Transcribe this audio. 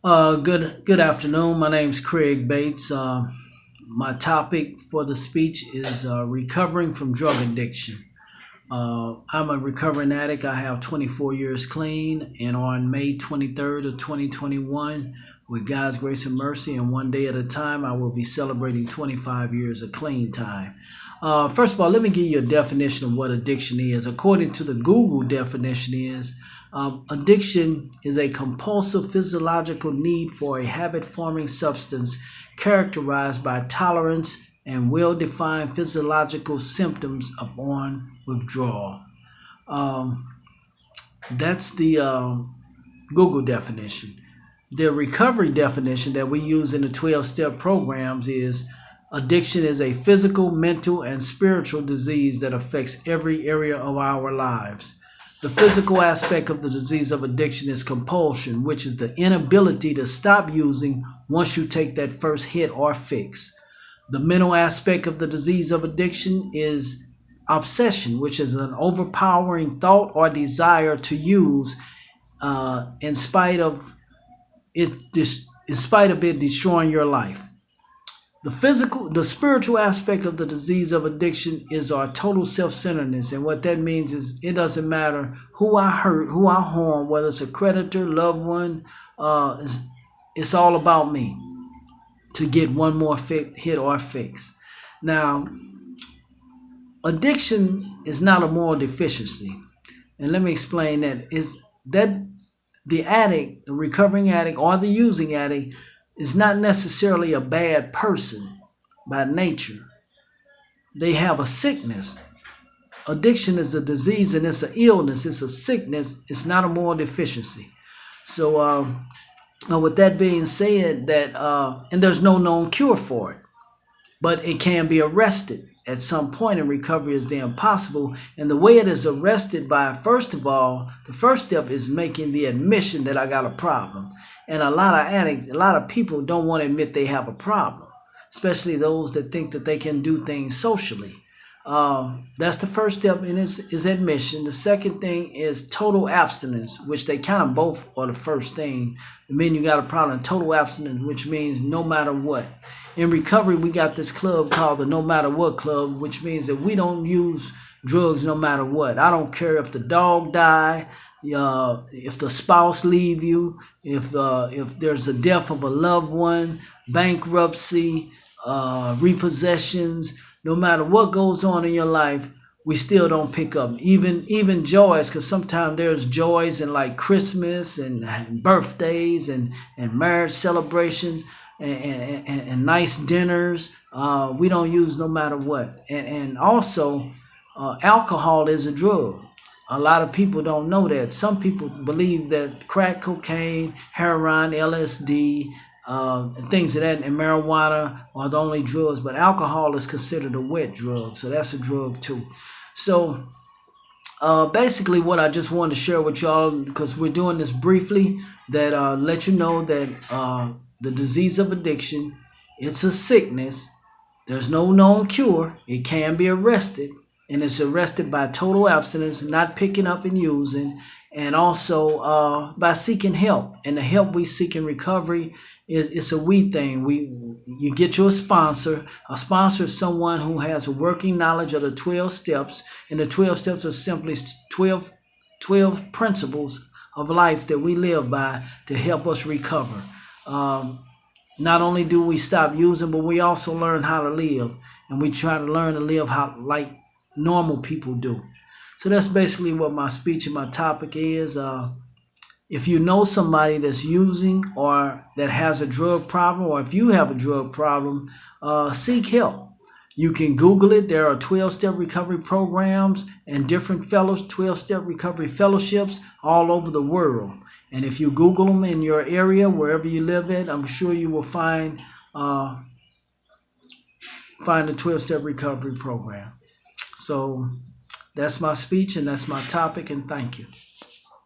Good afternoon. My name's Craig Bates. My topic for the speech is recovering from drug addiction. I'm a recovering addict. I have 24 years clean, and on May 23rd of 2021, with God's grace and mercy, and one day at a time, I will be celebrating 25 years of clean time. First of all, let me give you a definition of what addiction is. According to the Google definition is, addiction is a compulsive physiological need for a habit-forming substance characterized by tolerance and well-defined physiological symptoms upon withdrawal. Um, that's the Google definition. The recovery definition that we use in the 12-step programs is addiction is a physical, mental, and spiritual disease that affects every area of our lives. The physical aspect of the disease of addiction is compulsion, which is the inability to stop using once you take that first hit or fix. The mental aspect of the disease of addiction is obsession, which is an overpowering thought or desire to use in spite of it destroying your life. The spiritual aspect of the disease of addiction is our total self-centeredness. And what that means is it doesn't matter who I hurt, who I harm, whether it's a creditor, loved one, it's all about me to get one more hit or fix. Now, addiction is not a moral deficiency. And let me explain that. Is that the addict, the recovering addict, or the using addict is not necessarily a bad person by nature. They have a sickness. Addiction is a disease and it's an illness. It's a sickness. It's not a moral deficiency. So with that being said, and there's no known cure for it, but it can be arrested at some point, and recovery is then possible. And the way it is arrested by, first of all, the first step is making the admission that I got a problem. And a lot of addicts, a lot of people don't want to admit they have a problem, especially those that think that they can do things socially. That's the first step, and is admission. The second thing is total abstinence, which they kind of both are the first thing. The minute you got a problem, total abstinence, which means no matter what. In recovery, we got this club called the No Matter What Club, which means that we don't use drugs no matter what. I don't care if the dog die, if the spouse leave you, if there's a death of a loved one, bankruptcy, repossessions. No matter what goes on in your life, we still don't pick up. Even joys, because sometimes there's joys in like Christmas and birthdays and marriage celebrations and nice dinners. We don't use no matter what. And also, alcohol is a drug. A lot of people don't know that. Some people believe that crack cocaine, heroin, LSD, and things of that, and marijuana are the only drugs, but alcohol is considered a wet drug, so that's a drug too. So basically what I just wanted to share with y'all, because we're doing this briefly, that let you know that the disease of addiction, it's a sickness. There's no known cure. It can be arrested, and it's arrested by total abstinence, not picking up and using, and also by seeking help. And the help we seek in recovery it's a we thing. You get you a sponsor. A sponsor is someone who has a working knowledge of the 12 steps, and the 12 steps are simply 12 principles of life that we live by to help us recover. Not only do we stop using, but we also learn how to live, and we try to learn to live how like normal people do. So that's basically what my speech and my topic is. If you know somebody that's using or that has a drug problem, or if you have a drug problem, seek help. You can Google it. There are 12-step recovery programs and different 12-step recovery fellowships all over the world. And if you Google them in your area, wherever you live at, I'm sure you will find a 12-step recovery program. So that's my speech and that's my topic, and thank you.